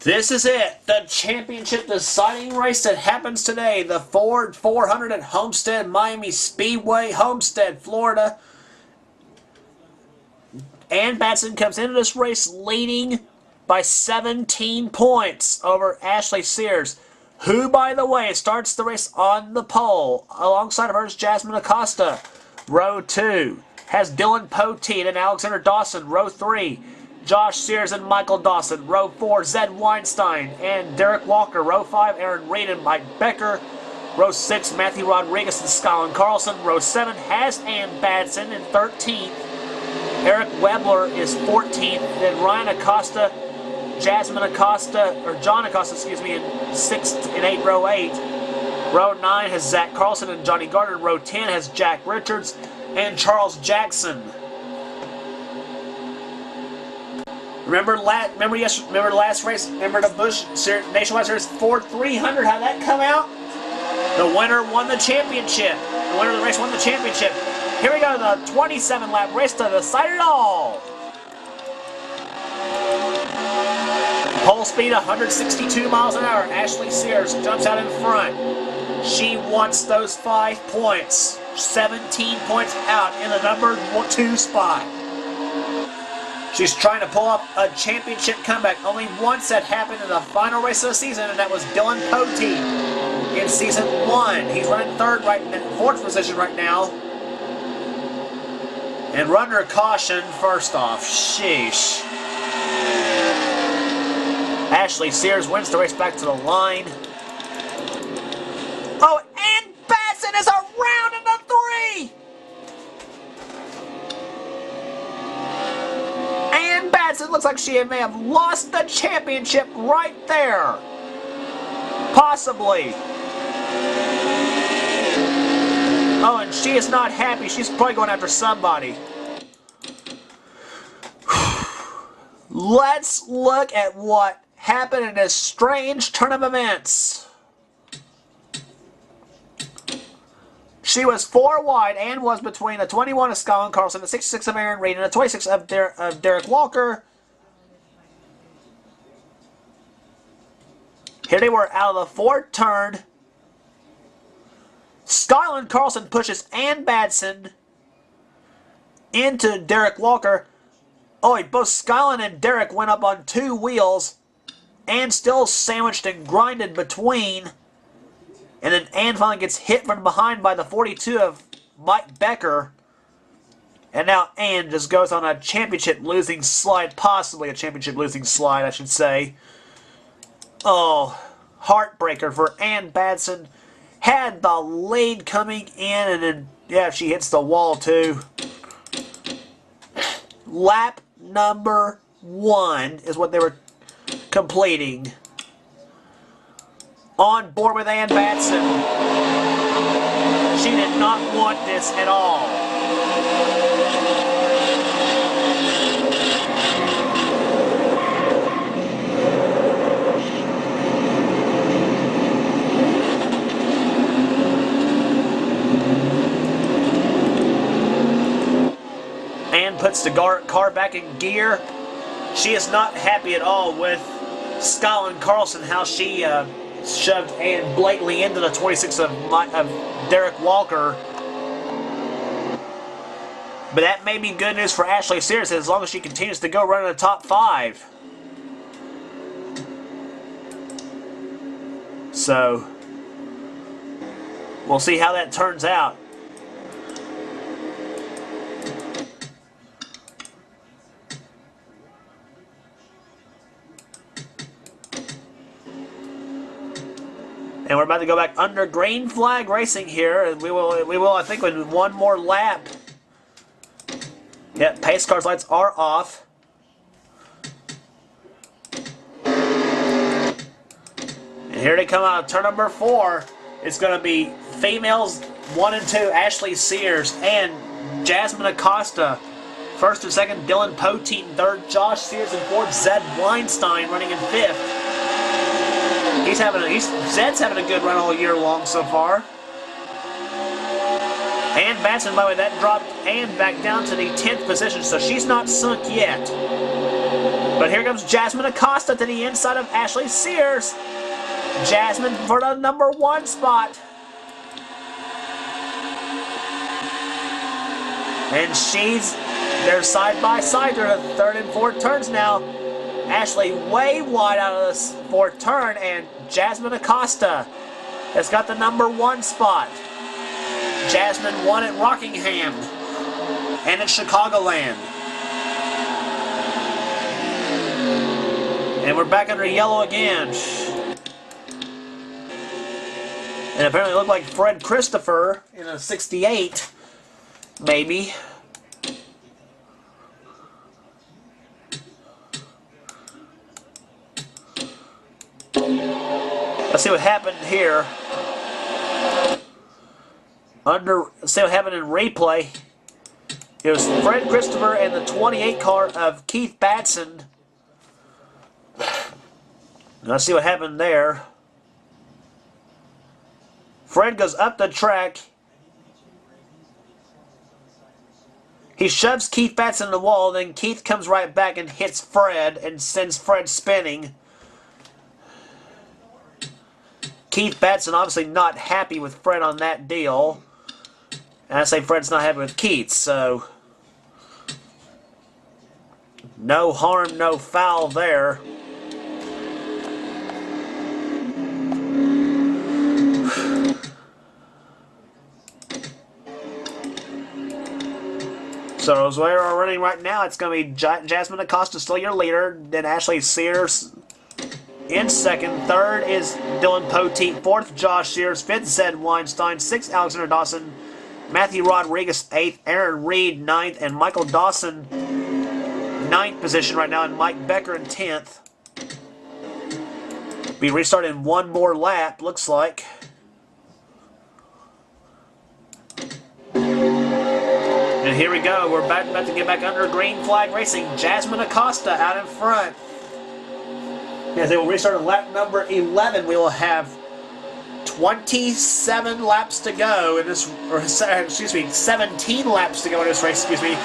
This is it, the championship deciding race that happens today. The Ford 400 at Homestead Miami Speedway, Homestead, Florida. Ann Batson comes into this race leading by 17 points over Ashley Sears, who, by the way, starts the race on the pole. Alongside of her is Jasmine Acosta. Row 2 has Dylan Poteet and Alexander Dawson. Row 3, Josh Sears and Michael Dawson. Row 4, Zed Weinstein and Derek Walker. Row 5, Aaron Reed and Mike Becker. Row 6, Matthew Rodriguez and Skyland Carlson. Row 7 has Ann Batson in 13th. Eric Webler is 14th. Then Ryan Acosta, Jasmine Acosta, or John Acosta, excuse me, in 6th and 8, row 8. Row 9 has Zach Carlson and Johnny Gardner. Row 10 has Jack Richards and Charles Jackson. Remember the last race? Remember the Busch Nationwide Series Ford 300? How that come out? The winner won the championship. The winner of the race won the championship. Here we go, the 27-lap race to decide it all. Pole speed 162 miles an hour. Ashley Sears jumps out in front. She wants those 5 points. 17 points out in the number 2 spot. She's trying to pull off a championship comeback. Only once that happened in the final race of the season, and that was Dylan Poteet in season 1. He's running fourth position right now. And runner caution first off. Sheesh. Ashley Sears wins the race back to the line. Oh, Ann Batson is around in the 3! Ann Batson looks like she may have lost the championship right there. Possibly. Oh, and she is not happy. She's probably going after somebody. Let's look at what happened in this strange turn of events. She was 4 wide and was between the 21 of Skyland Carlson, the 66 of Aaron Reed, and the 26 of Derek Walker. Here they were out of the fourth turn. Skyland Carlson pushes Ann Batson into Derek Walker. Oh, both Skyland and Derek went up on 2 wheels and still sandwiched and grinded between. And then Ann finally gets hit from behind by the 42 of Mike Becker. And now Ann just goes on a championship losing slide. Possibly a championship losing slide, I should say. Oh, heartbreaker for Ann Batson. Had the lead coming in, and then, yeah, she hits the wall too. Lap number 1 is what they were completing. On board with Ann Batson. She did not want this at all. Ann puts the car back in gear. She is not happy at all with Skyland Carlson, how she shoved Ann blatantly into the 26 of Derek Walker. But that may be good news for Ashley Sears as long as she continues to go run in the top 5. So, we'll see how that turns out. And we're about to go back under green flag racing here. And we will, I think, with one more lap. Yep, pace car's lights are off. And here they come out of turn number 4. It's going to be females 1 and 2, Ashley Sears and Jasmine Acosta. First and second, Dylan Poteet in third, Josh Sears in fourth, Zed Weinstein running in 5th. Zed's having a good run all year long so far. Ann Batson, by the way, that dropped Ann back down to the 10th position, so she's not sunk yet. But here comes Jasmine Acosta to the inside of Ashley Sears. Jasmine for the number 1 spot. And they're side by side. They're in the 3rd and 4th turns now. Ashley way wide out of this 4th turn, and Jasmine Acosta has got the number 1 spot. Jasmine won at Rockingham and at Chicagoland. And we're back under yellow again. And apparently it looked like Fred Christopher in a 68, maybe. Let's see what happened here. Let's see what happened in replay. It was Fred Christopher and the 28 car of Keith Batson. Let's see what happened there. Fred goes up the track. He shoves Keith Batson in the wall, then Keith comes right back and hits Fred and sends Fred spinning. Keith Batson obviously not happy with Fred on that deal. And I say Fred's not happy with Keith, so no harm, no foul there. So as we're running right now, it's going to be Jasmine Acosta still your leader, then Ashley Sears in 2nd. 3rd is Dylan Poteet. 4th, Josh Sears. 5th, Zed Weinstein. 6th, Alexander Dawson. Matthew Rodriguez, 8th. Aaron Reed, 9th. And Michael Dawson, 9th position right now. And Mike Becker in 10th. Be restarted in 1 more lap, looks like. And here we go. We're about to get back under green flag racing. Jasmine Acosta out in front. As they will restart at lap number 11, we will have 27 laps to go in this, or excuse me, 17 laps to go in this race, excuse me.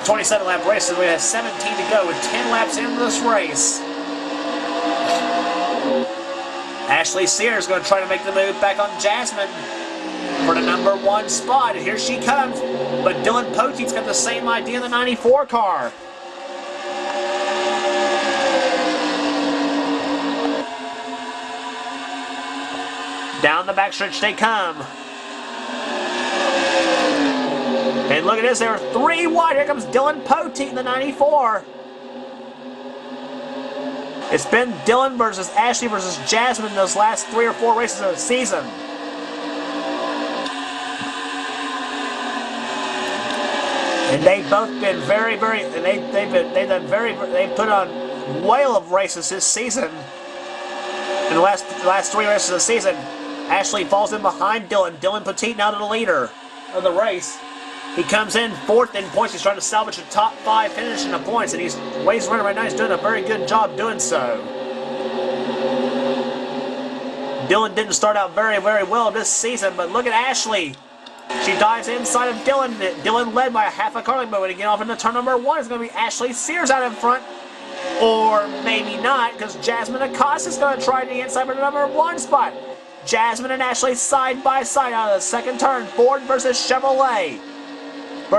27 lap race, so we have 17 to go with 10 laps into this race. Ashley Sears is going to try to make the move back on Jasmine for the number 1 spot. And here she comes. But Dylan Poteet's got the same idea in the 94 car. Down the backstretch they come. And look at this, there are 3 wide. Here comes Dylan Poteet in the 94. It's been Dylan versus Ashley versus Jasmine those last 3 or 4 races of the season. And they've both been very, they've put on a whale of races this season. In the last 3 races of the season, Ashley falls in behind Dylan. Dylan Poteet now to the leader of the race. He comes in 4th in points. He's trying to salvage a top 5 finish in the points, and the way he's running right now, he's doing a very good job doing so. Dylan didn't start out very, very well this season, but look at Ashley. She dives inside of Dylan. Dylan led by a half a car length, but when he get off into turn number 1, it's going to be Ashley Sears out in front. Or maybe not, because Jasmine Acosta is going to try the inside for the number 1 spot. Jasmine and Ashley side by side out of the 2nd turn. Ford versus Chevrolet. 2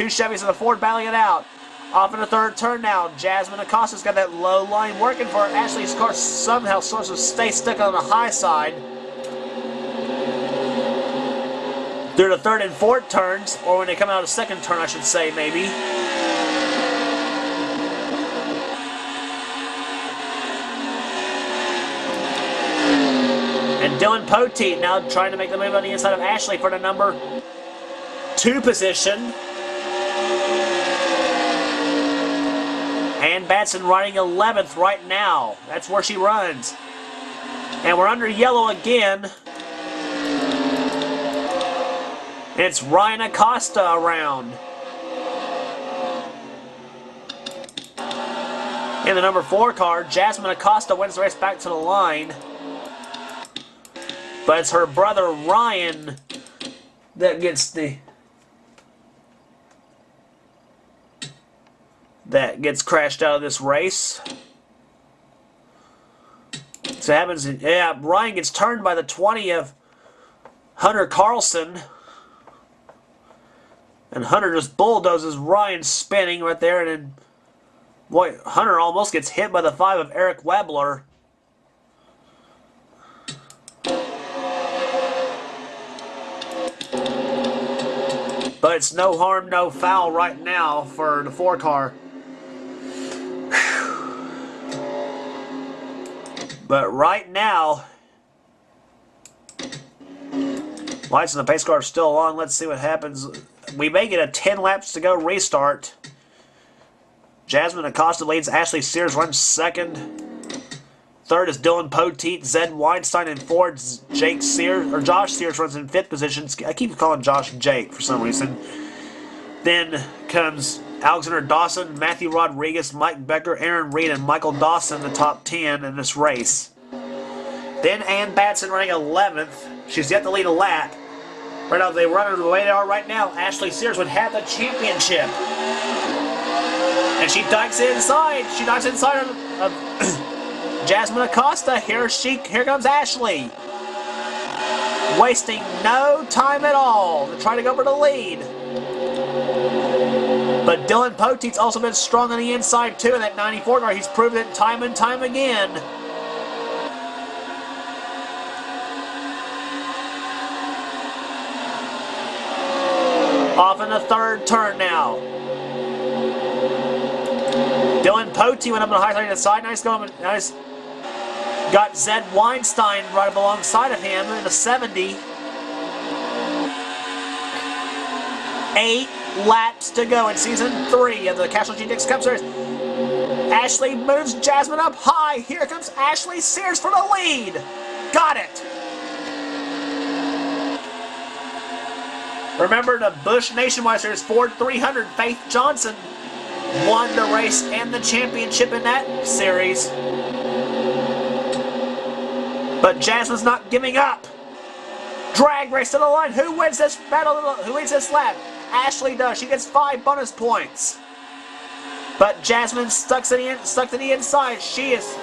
Chevys and a Ford battling it out. Off in the 3rd turn now. Jasmine Acosta's got that low line working for her. Ashley's car somehow sort of stay stuck on the high side. Through the 3rd and 4th turns, or when they come out of the 2nd turn, I should say, maybe. And Dylan Poteet now trying to make the move on the inside of Ashley for the number 2 position. And Batson riding 11th right now. That's where she runs. And we're under yellow again. And it's Ryan Acosta around. In the number 4 car, Jasmine Acosta wins the race back to the line. But it's her brother Ryan that gets the that gets crashed out of this race. So it happens, yeah, Ryan gets turned by the 20 of Hunter Carlson. And Hunter just bulldozes Ryan spinning right there. And then, boy, Hunter almost gets hit by the 5 of Eric Webler. But it's no harm, no foul right now for the 4 car. But right now, lights on the pace car are still on. Let's see what happens. We may get a 10 laps to go restart. Jasmine Acosta leads. Ashley Sears runs second. Third is Dylan Poteet. Zed Weinstein in fourth. Josh Sears runs in fifth position. I keep calling Josh Jake for some reason. Then comes Alexander Dawson, Matthew Rodriguez, Mike Becker, Aaron Reed, and Michael Dawson, the top 10 in this race. Then Ann Batson running 11th. She's yet to lead a lap. Right now, they run the way they are right now. Ashley Sears would have the championship. And she dikes inside. She dikes inside of Jasmine Acosta. Here comes Ashley. Wasting no time at all to try to go for the lead. But Dylan Poteet's also been strong on the inside too in that 94 car. He's proven it time and time again. Off in the third turn now. Dylan Poteet went up on the high side of the side. Nice going. Nice. Got Zed Weinstein right up alongside of him in the 70. 8 laps to go in Season 3 of the Castrol GTX Cup Series. Ashley moves Jasmine up high. Here comes Ashley Sears for the lead. Got it. Remember the Busch Nationwide Series Ford 300. Faith Johnson won the race and the championship in that series. But Jasmine's not giving up. Drag race to the line. Who wins this battle? Who wins this lap? Ashley does. She gets 5 bonus points. But Jasmine stuck to the inside.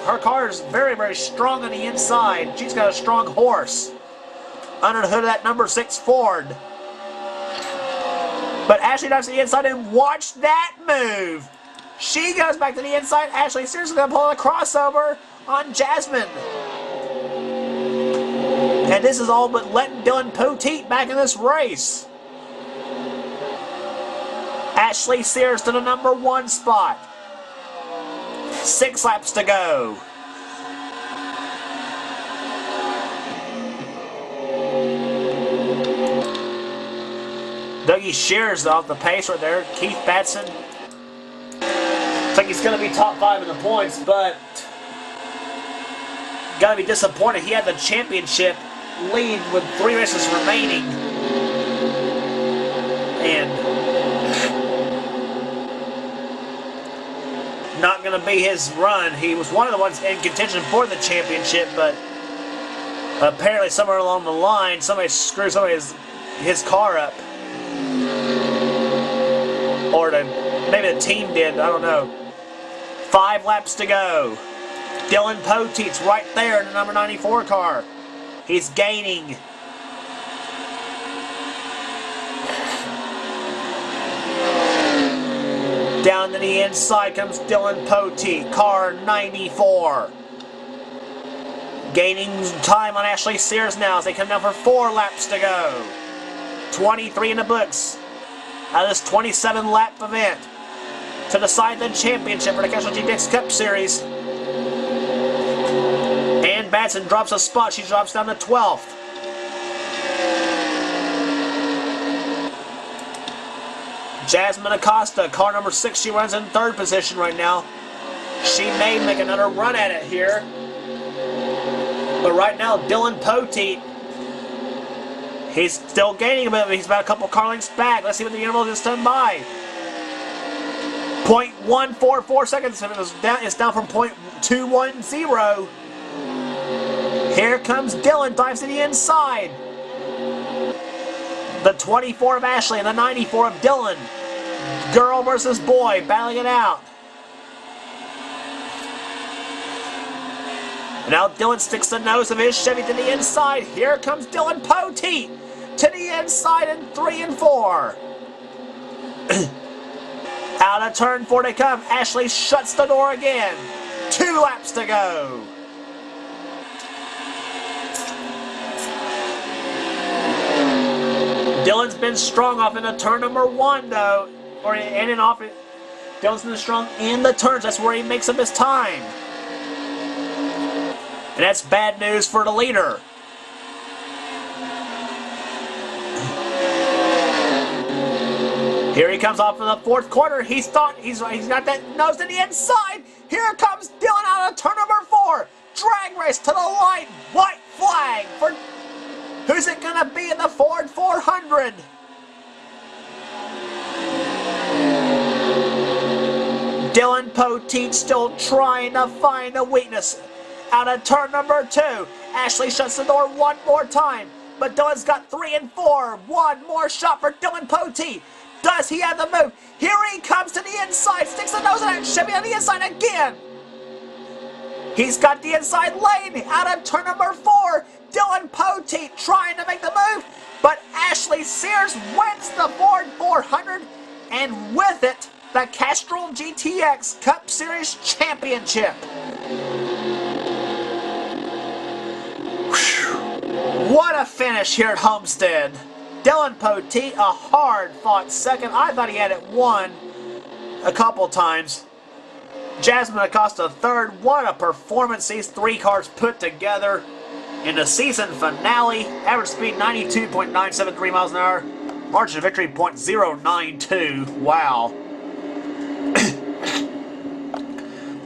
Her car is very, very strong on the inside. She's got a strong horse under the hood of that number 6 Ford. But Ashley dives to the inside and watch that move. She goes back to the inside. Ashley Sears is going to pull a crossover on Jasmine. And this is all but letting Dylan Poteet back in this race. Ashley Sears to the number 1 spot. 6 laps to go. Dougie Shears off the pace right there. Keith Batson. Looks like he's going to be top 5 in the points, but got to be disappointed. He had the championship lead with 3 races remaining. And not going to be his run. He was one of the ones in contention for the championship, but apparently somewhere along the line, somebody screwed his car up. Or maybe the team did, I don't know. 5 laps to go. Dylan Poteet's right there in the number 94 car. He's gaining. Down to the inside comes Dylan Poteet, car 94. Gaining time on Ashley Sears now as they come down for 4 laps to go. 23 in the books out of this 27 lap event to decide the championship for the Castrol GTX Cup Series. Ann Batson drops a spot. She drops down to 12th. Jasmine Acosta, car number 6, she runs in 3rd position right now. She may make another run at it here. But right now, Dylan Poteet, he's still gaining a bit. He's about a couple car lengths back. Let's see what the interval is done by. 0.144 seconds. It's down from 0.210. Here comes Dylan, dives to the inside. The 24 of Ashley and the 94 of Dylan. Girl versus boy, battling it out. And now Dylan sticks the nose of his Chevy to the inside. Here comes Dylan Poteet to the inside in 3 and 4. Out of turn 4 they come. Ashley shuts the door again. 2 laps to go. Dylan's been strong off into turn number 1 though. Or in and off it. Dylan's been strong in the turns. That's where he makes up his time. And that's bad news for the leader. Here he comes off of the 4th corner. He's got that nose to the inside. Here comes Dylan out of turn number 4. Drag race to the line. White flag for who's it gonna be in the Ford 400? Dylan Poteet still trying to find a weakness. Out of turn number 2. Ashley shuts the door one more time. But Dylan's got 3 and 4. One more shot for Dylan Poteet. Does he have the move? Here he comes to the inside. Sticks the nose of that Chevy on the inside again. He's got the inside lane. Out of turn number 4. Dylan Poteet trying to make the move. But Ashley Sears wins the Ford 400. And with it, the Castrol GTX Cup Series Championship. What a finish here at Homestead. Dylan Poteet, a hard-fought second. I thought he had it won a couple times. Jasmine Acosta third. What a performance these 3 cars put together in the season finale. Average speed 92.973 miles an hour. Margin of victory 0.092. Wow.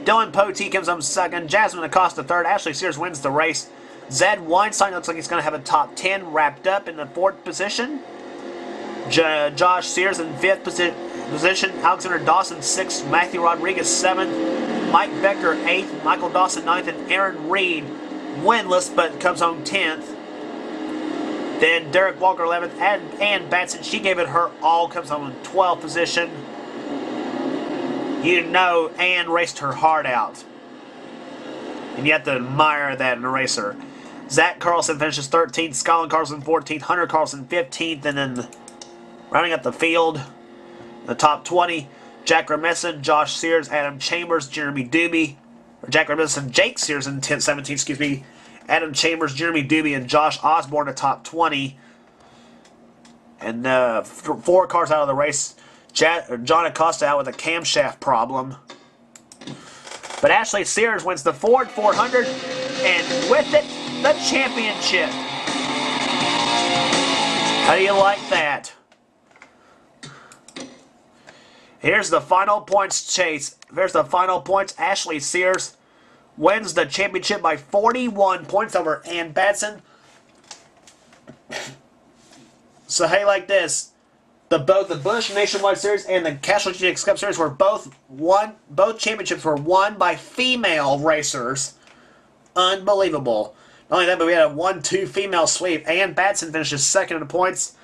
Dylan Poteet comes home second. Jasmine Acosta third. Ashley Sears wins the race. Zed Weinstein looks like he's going to have a top 10 wrapped up in the 4th position. Josh Sears in 5th position. Alexander Dawson 6th. Matthew Rodriguez 7th. Mike Becker 8th. Michael Dawson 9th. And Aaron Reed winless but comes home 10th. Then Derek Walker 11th. Ann Batson, she gave it her all, comes home in 12th position. You know Ann raced her heart out. And you have to admire that in a racer. Zach Carlson finishes 13th, Skyland Carlson 14th, Hunter Carlson 15th, and then rounding up the field, the top 20, Jack Remesson, Josh Sears, Adam Chambers, Jeremy Doobie, or Jack Remesson, Jake Sears in 17th, excuse me, Adam Chambers, Jeremy Doobie, and Josh Osborne, the top 20. And 4 cars out of the race. John Acosta out with a camshaft problem. But Ashley Sears wins the Ford 400, and with it, the championship. How do you like that? Here's the final points chase. Here's the final points. Ashley Sears wins the championship by 41 points over Ann Batson. So hey, like this. Both the Busch Nationwide Series and the Castrol GTX Cup Series were both championships were won by female racers. Unbelievable. Not only that, but we had a 1-2 female sweep. Ann Batson finishes 2nd in the points.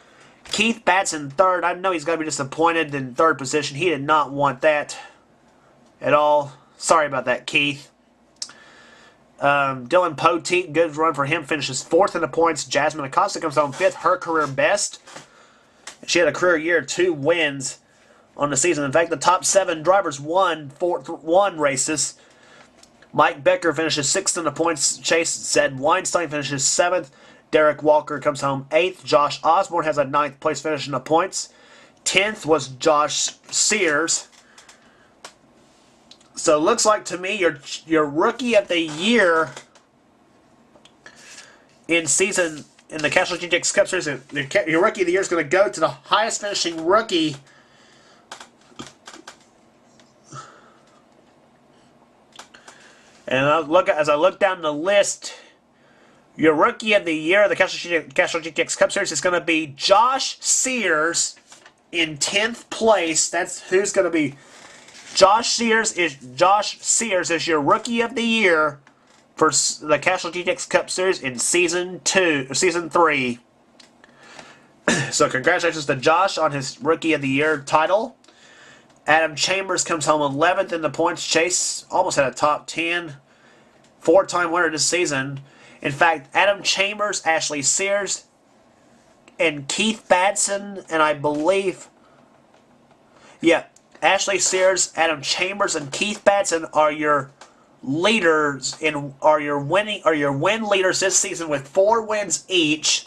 Keith Batson 3rd. I know he's going to be disappointed in 3rd position. He did not want that at all. Sorry about that, Keith. Dylan Poteet, good run for him, finishes 4th in the points. Jasmine Acosta comes home 5th, her career best. She had a career year, 2 wins on the season. In fact, the top 7 drivers won races. Mike Becker finishes 6th in the points chase. Zed Weinstein finishes 7th. Derek Walker comes home 8th. Josh Osborne has a 9th place finish in the points. 10th was Josh Sears. So it looks like to me your rookie of the year in the Castrol GTX Cup Series, your rookie of the year is going to go to the highest finishing rookie. And as I look down the list, your rookie of the year of the Castrol GTX Cup Series is going to be Josh Sears in 10th place. That's who's going to be. Josh Sears is your rookie of the year for the Castrol GTX Cup Series in Season 3. So congratulations to Josh on his Rookie of the Year title. Adam Chambers comes home 11th in the points chase. Almost had a top 10. four-time winner this season. In fact, Adam Chambers, Ashley Sears, and Keith Batson, and I believe, yeah, Ashley Sears, Adam Chambers, and Keith Batson are your leaders are your win leaders this season with 4 wins each.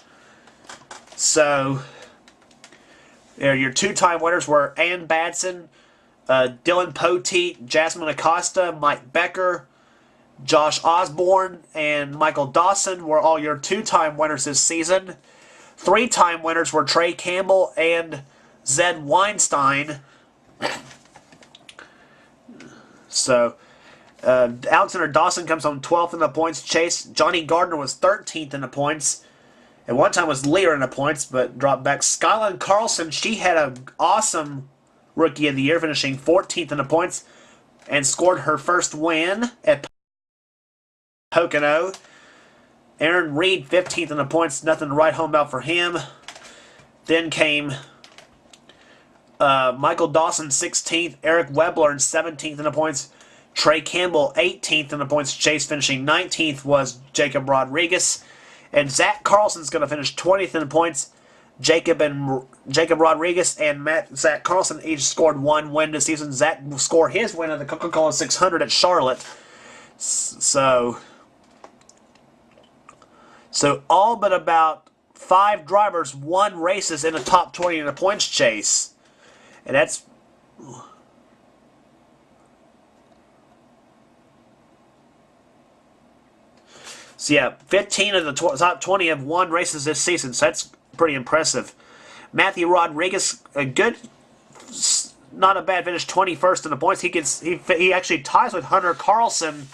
So your two-time winners were Ann Batson, Dylan Poteet, Jasmine Acosta, Mike Becker, Josh Osborne, and Michael Dawson were all your two-time winners this season. 3-time winners were Trey Campbell and Zed Weinstein. So, Alexander Dawson comes home 12th in the points chase. Johnny Gardner was 13th in the points. At one time was leader in the points, but dropped back. Skyline Carlson, she had an awesome Rookie of the Year, finishing 14th in the points, and scored her first win at Pocono. Aaron Reed, 15th in the points, nothing to write home about for him. Then came Michael Dawson, 16th. Eric Webler, 17th in the points. Trey Campbell, 18th in the points chase, finishing 19th was Jacob Rodriguez. And Zach Carlson's going to finish 20th in the points. Jacob Rodriguez and Zach Carlson each scored 1 win this season. Zach will score his win at the Coca-Cola 600 at Charlotte. So all but about 5 drivers won races in the top 20 in the points chase. And that's... So yeah, 15 of the top 20 have won races this season, so that's pretty impressive. Matthew Rodriguez, a good, not a bad finish, 21st in the points. He actually ties with Hunter Carlson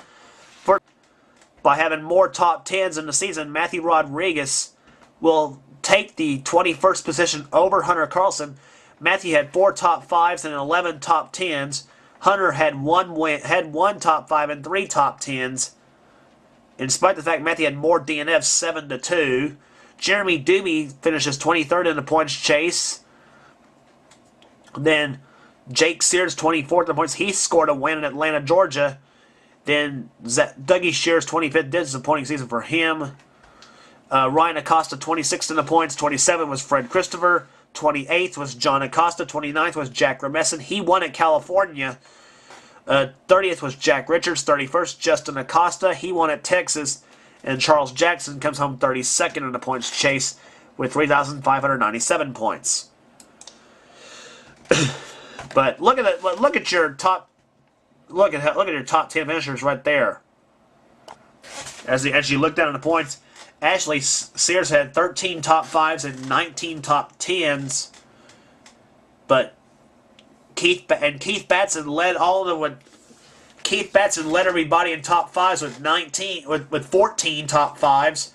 by having more top 10s in the season. Matthew Rodriguez will take the 21st position over Hunter Carlson. Matthew had 4 top 5s and 11 top 10s. Hunter had one top 5 and 3 top 10s. In spite of the fact Matthew had more DNFs, 7-2. Jeremy Doobie finishes 23rd in the points chase. Then Jake Sears, 24th in the points. He scored a win in Atlanta, Georgia. Then Dougie Shears, 25th. Disappointing season for him. Ryan Acosta, 26th in the points. 27 was Fred Christopher. 28th was John Acosta. 29th was Jack Remesson. He won at California. 30th was Jack Richards. 31st, Justin Acosta. He won at Texas. And Charles Jackson comes home 32nd in the points chase with 3,597 points. But look at that. Look at your top. Look at your top 10 finishers right there. As you look down at the points, Ashley Sears had 13 top 5s and 19 top 10s. But Keith Batson led Keith Batson led everybody in top 5s with 14 top 5s.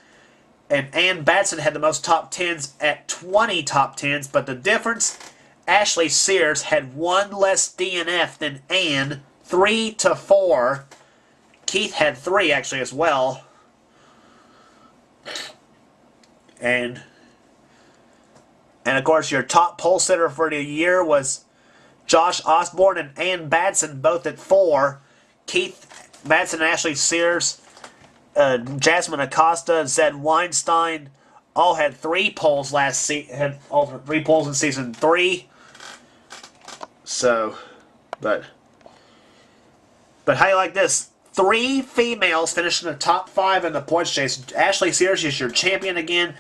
And Ann Batson had the most top 10s at 20 top 10s. But the difference, Ashley Sears had 1 less DNF than Ann, 3-4. Keith had 3 actually as well. And of course your top pole sitter for the year was Josh Osborne and Ann Batson, both at 4. Keith Batson and Ashley Sears, Jasmine Acosta, Zed Weinstein, all had 3 poles last season. Had all 3 poles in season 3. So, but how do you like this? 3 females finished in the top 5 in the points chase. Ashley Sears is your champion again.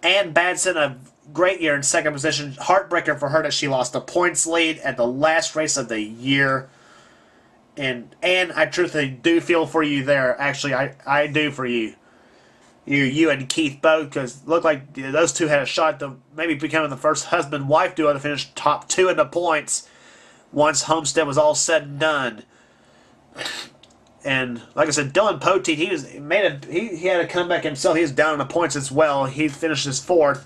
Ann Batson, a great year in second position. Heartbreaker for her that she lost the points lead at the last race of the year. And I truthfully do feel for you there. Actually, I do for you. You and Keith both, because it looked like those two had a shot to maybe becoming the first husband-wife duo to finish top 2 in the points once Homestead was all said and done. And like I said, Dylan Poteet, he had a comeback himself. He was down in the points as well. He finishes 4th.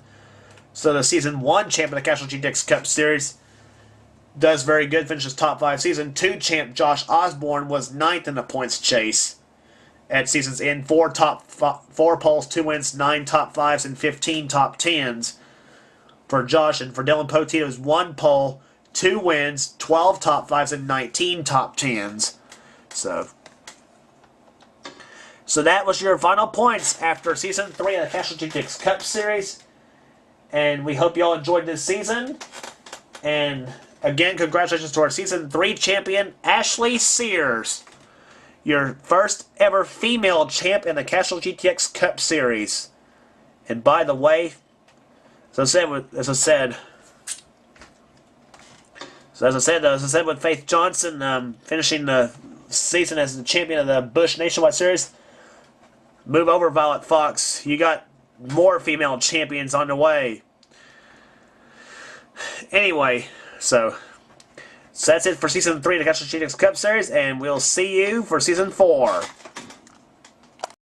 So the season 1 champ of the Castrol GTX Cup Series does very good, finishes top 5. Season 2 champ Josh Osborne was 9th in the points chase at season's end. 4 poles, 2 wins, 9 top 5s, and 15 top 10s for Josh. And for Dylan Poteet, it was 1 pole, 2 wins, 12 top 5s, and 19 top 10s. So So that was your final points after Season 3 of the Castrol GTX Cup Series. And we hope you all enjoyed this season. And again, congratulations to our Season 3 champion, Ashley Sears. Your first ever female champ in the Castrol GTX Cup Series. And by the way, as I said with Faith Johnson finishing the season as the champion of the Busch Nationwide Series, move over, Violet Fox. You got more female champions on the way. Anyway, so that's it for Season 3 of the Castrol GTX Cup Series, and we'll see you for Season 4.